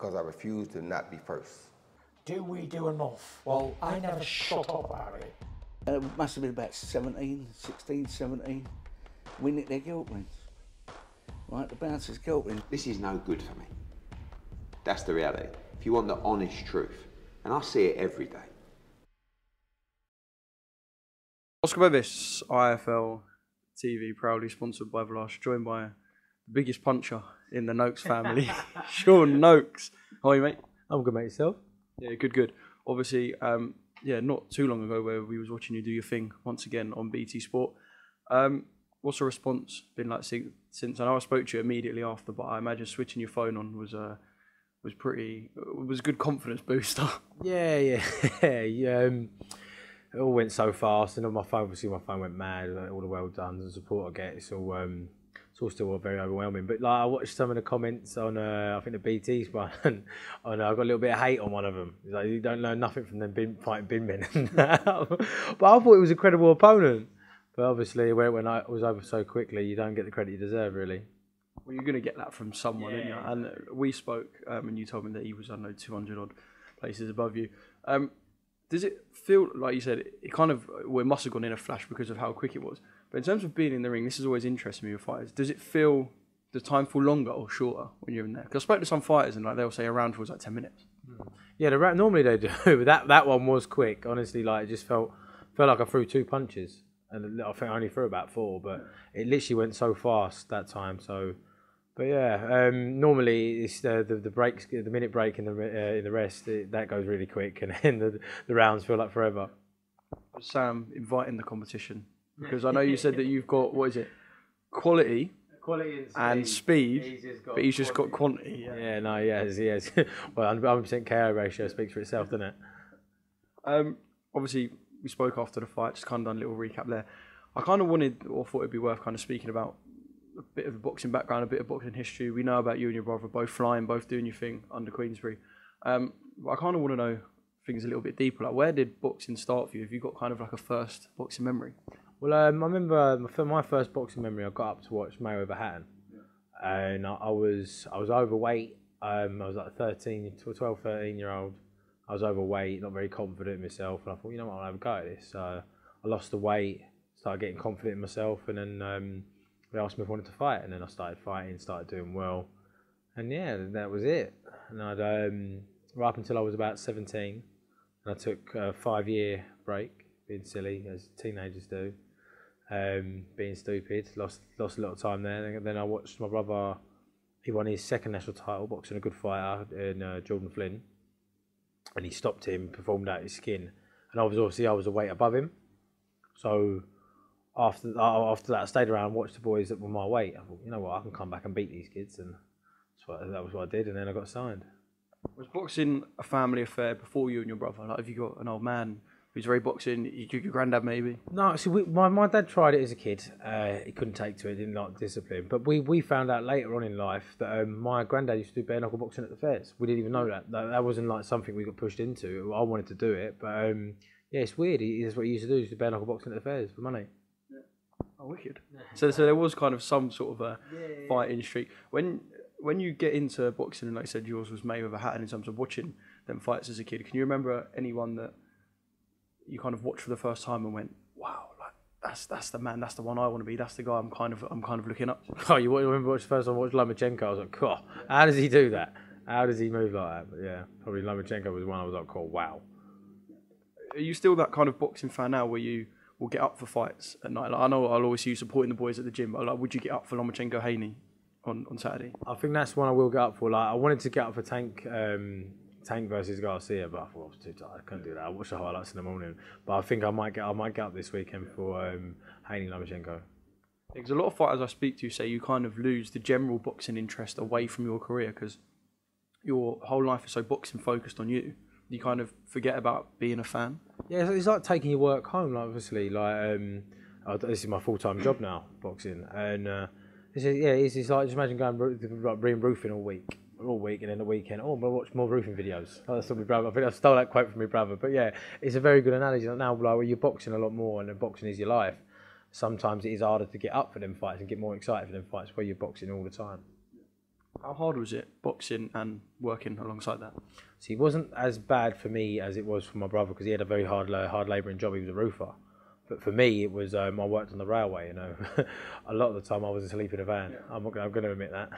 because I refuse to not be first. Do we do enough? Well, I never shut up about it. It must have been about 17, 16, 17. We nicked their guilt rings. Right, the bouncer's guilt ring. This is no good for me. That's the reality. If you want the honest truth, and I see it every day. Oscar Bevis, IFL TV, proudly sponsored by Vlash, joined by the biggest puncher in the Noakes family, Sean Noakes. How are you, mate? I'm good, mate. Yourself? Yeah, good. Obviously, not too long ago where we was watching you do your thing once again on BT Sport. What's the response been like since? I know I spoke to you immediately after, but I imagine switching your phone on was a good confidence booster. Yeah. It all went so fast, and on my phone, obviously, my phone went mad. All the well done, the support I get, it's all still very overwhelming. But like, I watched some of the comments on, I think the BT's one, and I got a little bit of hate on one of them. It's like, you don't learn nothing from them fighting bin men. But I thought it was a credible opponent. But obviously, when it was over so quickly, you don't get the credit you deserve, really. Well, you're going to get that from someone, aren't you? And we spoke, and you told me that he was, 200 odd places above you. Does it feel, like you said, it must have gone in a flash because of how quick it was. But in terms of being in the ring, this has always interested me with fighters. Does the time feel longer or shorter when you're in there? Because I spoke to some fighters and they'll say a round feels like 10 minutes. Yeah, normally they do, but that one was quick. Honestly, like, it just felt like I threw 2 punches. And I think I only threw about 4, but it literally went so fast that time. So, but yeah, normally it's the breaks, the minute break in the rest, that goes really quick, and then the rounds feel like forever. Sam, inviting the competition, because I know you said that you've got, what is it, quality and speed, but he's just got quantity. He has. Well, 100% KO ratio speaks for itself, doesn't it? Obviously, we spoke after the fight, just kind of done a little recap there. I kind of thought it'd be worth kind of speaking about a bit of the boxing background, a bit of boxing history. We know about you and your brother both flying, both doing your thing under Queensbury. But I kind of want to know things a little bit deeper. Like, where did boxing start for you? Have you got kind of like a first boxing memory? Well, I remember my first boxing memory. I got up to watch Mayweather Hatton, and I was overweight. I was like 12, 13-year-old. I was overweight, not very confident in myself, and I thought, you know what, I'll have a go at this. So I lost the weight, started getting confident in myself, and then they asked me if I wanted to fight, and then I started fighting, started doing well, and yeah, that was it. And I'd right up until I was about 17, and I took a 5-year break, being silly as teenagers do, being stupid. Lost a lot of time there. And then I watched my brother. He won his second national title, boxing a good fighter in Jordan Flynn. And he stopped him, performed out his skin, and obviously I was a weight above him. So after that, I stayed around, watched the boys that were my weight. I thought, you know what, I can come back and beat these kids, and that was what I did. And then I got signed. Was boxing a family affair before you and your brother? Like, have you got an old man who's very boxing? Your granddad maybe? No, see, my dad tried it as a kid. He couldn't take to it, didn't like discipline. But we found out later on in life that my granddad used to do bare knuckle boxing at the fairs. We didn't even know that. That wasn't like something we got pushed into. I wanted to do it, but yeah, it's weird. That's what he used to do, is do bare knuckle boxing at the fairs for money. Yeah. Oh, wicked. So there was kind of some sort of a fighting streak. When you get into boxing, and like I said, yours was Mayweather Hatton in terms of watching them fights as a kid, can you remember anyone that you kind of watched for the first time and went, wow, like that's the man, that's the one I want to be, that's the guy I'm kind of looking up to? Oh, you remember the first time I watched Lomachenko? I was like, cool, how does he do that? How does he move like that? But yeah, probably Lomachenko was one I was like, cool, wow. Are you still that kind of boxing fan now where you will get up for fights at night? Like, I know I'll always see you supporting the boys at the gym, but like, would you get up for Lomachenko Haney on Saturday? I think that's one I will get up for. Like, I wanted to get up for Tank versus Garcia, but I thought I was too tired. I couldn't do that. I watched the highlights in the morning, but I think I might get up this weekend for Haney Lomachenko. Because a lot of fighters I speak to say you kind of lose the general boxing interest away from your career because your whole life is so boxing focused on you. You kind of forget about being a fan. Yeah, it's like taking your work home. Like, obviously, like this is my full-time job now, boxing, and it's like, just imagine going reading roofing all week, and then the weekend, I'm gonna watch more roofing videos. Oh, that's what my brother. I think I stole that quote from my brother. But yeah, it's a very good analogy. Like, now, like, where you're boxing a lot more, and then boxing is your life. Sometimes it is harder to get up for them fights and get more excited for them fights where you're boxing all the time. How hard was it boxing and working alongside that? See, it wasn't as bad for me as it was for my brother because he had a very hard labouring job. He was a roofer. But for me, it was I worked on the railway. You know, a lot of the time I was asleep in a van. I'm going to admit that.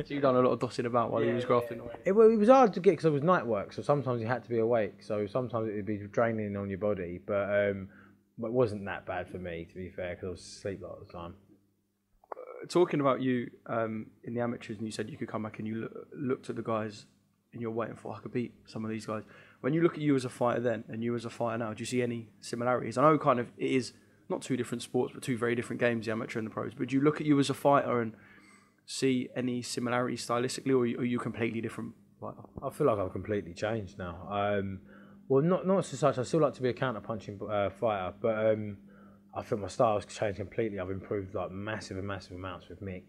So you've done a lot of dossing about while he was grafting. It was hard to get because it was night work, so sometimes you had to be awake. So sometimes it would be draining on your body, but it wasn't that bad for me, to be fair, because I was asleep a lot of the time. Talking about you in the amateurs, and you said you could come back and you looked at the guys and you're waiting for, I could beat some of these guys. When you look at you as a fighter then and you as a fighter now, do you see any similarities? I know kind of it is not two different sports, but two very different games, the amateur and the pros. But do you look at you as a fighter and see any similarities stylistically, or are you completely different fighter? I feel like I've completely changed now. Well, not so such. I still like to be a counter-punching fighter, but I feel my style has changed completely. I've improved like massive amounts with Mick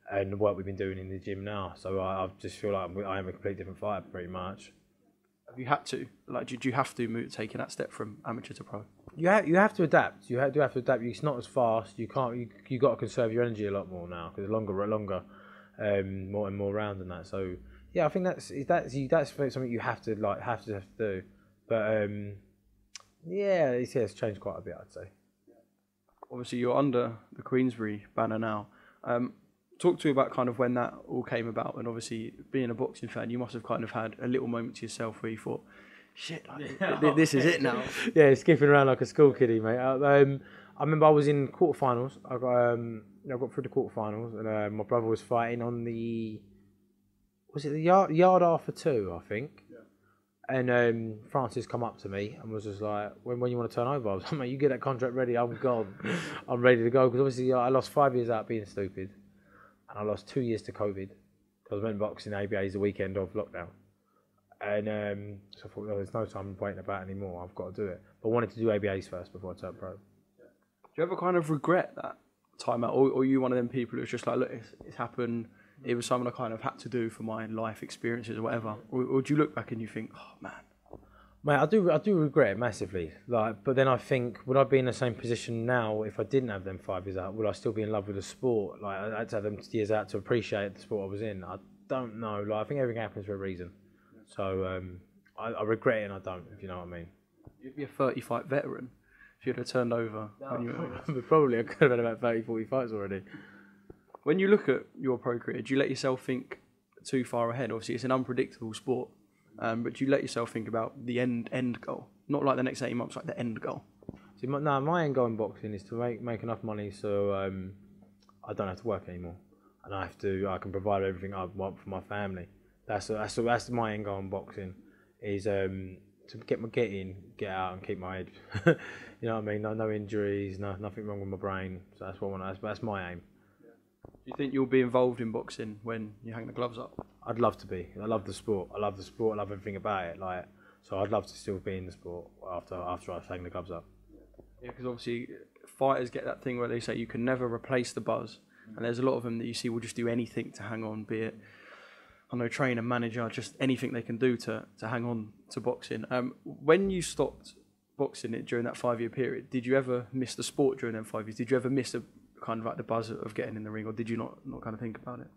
and the work we've been doing in the gym now. So I just feel like I am a completely different fighter, pretty much. Have you had to? Like, did you have to taking that step from amateur to pro? You have to adapt. You have to adapt. It's not as fast. You can't. You got to conserve your energy a lot more now because longer, more and more rounds and that. So yeah, I think that's something you have to do. But yeah, it's changed quite a bit, I'd say. Obviously, you're under the Queensbury banner now. Talk to me about kind of when that all came about, and obviously being a boxing fan, you must have kind of had a little moment to yourself where you thought, "Shit, this is it now." Yeah, skipping around like a school kiddie, mate. I remember I was in quarterfinals. I got through the quarterfinals, and my brother was fighting on the yard after 2, I think. And Francis come up to me and was just like, when you want to turn over? I was like, mate, you get that contract ready, I'm gone. I'm ready to go. Because obviously I lost 5 years out being stupid. And I lost 2 years to COVID. Because I was meant to box in ABA's the weekend of lockdown. And so I thought, well, there's no time waiting about anymore. I've got to do it. But I wanted to do ABA's first before I turned pro. Do you ever kind of regret that time out? Or are you one of them people who's just like, look, it's happened. It was something I kind of had to do for my life experiences or whatever. Or do you look back and you think, oh man, mate, I do regret it massively. Like, but then I think, would I be in the same position now if I didn't have them 5 years out? Would I still be in love with the sport? Like, I had to have them years out to appreciate the sport I was in. I don't know. Like, I think everything happens for a reason. So I regret it and I don't, if you know what I mean. You'd be a 30-fight veteran if you'd have turned over. Probably I could have had about 30, 40 fights already. When you look at your pro career, do you let yourself think too far ahead? Obviously, it's an unpredictable sport, but do you let yourself think about the end goal? Not like the next 18 months, like the end goal. See, my end goal in boxing is to make enough money so I don't have to work anymore, and I can provide everything I want for my family. That's my end goal in boxing, is to get in, get out, and keep my head. You know what I mean? No injuries, nothing wrong with my brain. So that's what I want. That's my aim. Do you think you'll be involved in boxing when you hang the gloves up? I'd love to be. I love the sport. I love everything about it. Like, so I'd love to still be in the sport after I hang the gloves up. Yeah, because obviously fighters get that thing where they say you can never replace the buzz, and there's a lot of them that you see will just do anything to hang on, be it, I know, trainer, manager, just anything they can do to hang on to boxing. When you stopped boxing it during that 5-year period, did you ever miss the sport during them 5 years? Did you ever miss kind of like the buzz of getting in the ring, or did you not kind of think about it?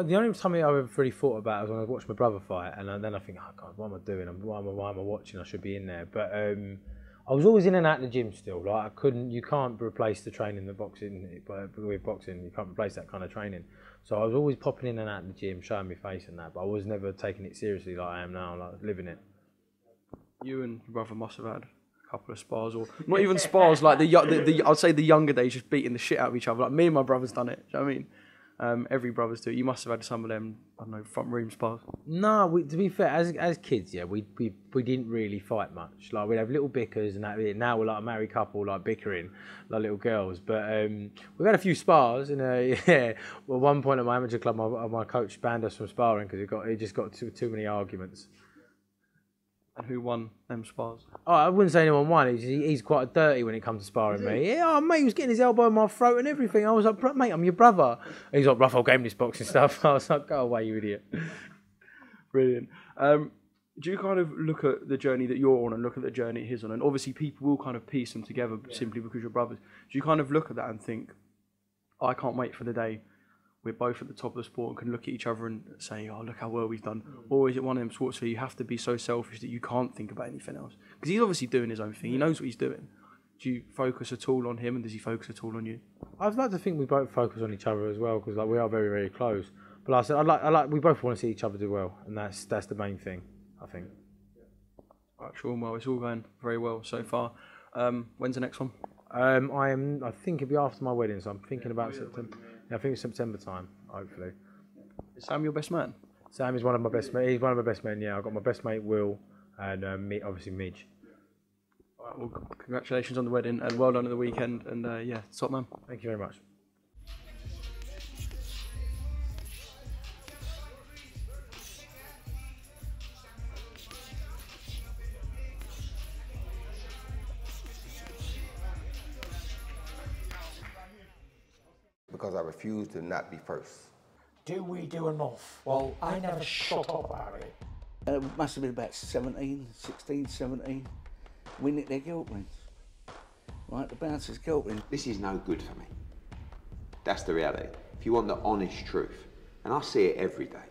The only time I've ever really thought about it was when I watched my brother fight, and then I think, oh God, what am I doing? Why am I watching? I should be in there. But I was always in and out of the gym still. Like, you can't replace the training with boxing. You can't replace that kind of training. So I was always popping in and out of the gym, showing my face and that, but I was never taking it seriously like I am now, like living it. You and your brother must have had couple of spars, or not even spars, like I'd say the younger days, just beating the shit out of each other. Like me and my brother's done it. Do you know what I mean? Every brother's do it. You must have had some of them, I don't know, front room spars. No, to be fair, as kids, yeah, we didn't really fight much. Like, we'd have little bickers and that. Now we're like a married couple, like bickering like little girls. But we've had a few spars. And yeah, well, at one point at my amateur club, my coach banned us from sparring because he just got too many arguments. And who won them spars? Oh, I wouldn't say anyone won. He's quite dirty when it comes to sparring me. Yeah, oh, mate, he was getting his elbow in my throat and everything. I was like, mate, I'm your brother. And he's like, rough old game, this boxing stuff. I was like, go away, you idiot. Brilliant. Do you kind of look at the journey that you're on and look at the journey he's on? And obviously people will kind of piece them together simply because you're brothers. Do you kind of look at that and think, I can't wait for the day we're both at the top of the sport and can look at each other and say, oh, look how well we've done? Or is it one of them sports where you have to be so selfish that you can't think about anything else? Because he's obviously doing his own thing. He knows what he's doing. Do you focus at all on him, and does he focus at all on you? I'd like to think we both focus on each other as well, because like we are very, very close. But like I said, I like we both want to see each other do well, and that's the main thing, I think. All right, Sean. Well, it's all going very well so far. When's the next one? I think it'll be after my wedding, so I'm thinking about September. Yeah, I think it's September time, hopefully. Is Sam your best man? Sam is one of my best men. He's one of my best men. Yeah, I've got my best mate Will, and obviously Midge. All right, well, congratulations on the wedding, and well done at the weekend. And yeah, top man. Thank you very much. Because I refuse to not be first. Do we do enough? Well, I never shut up about it. It must have been about 16, 17. We nicked their guilt rings. Right, the bouncer's guilt ring. This is no good for me. That's the reality. If you want the honest truth, and I see it every day,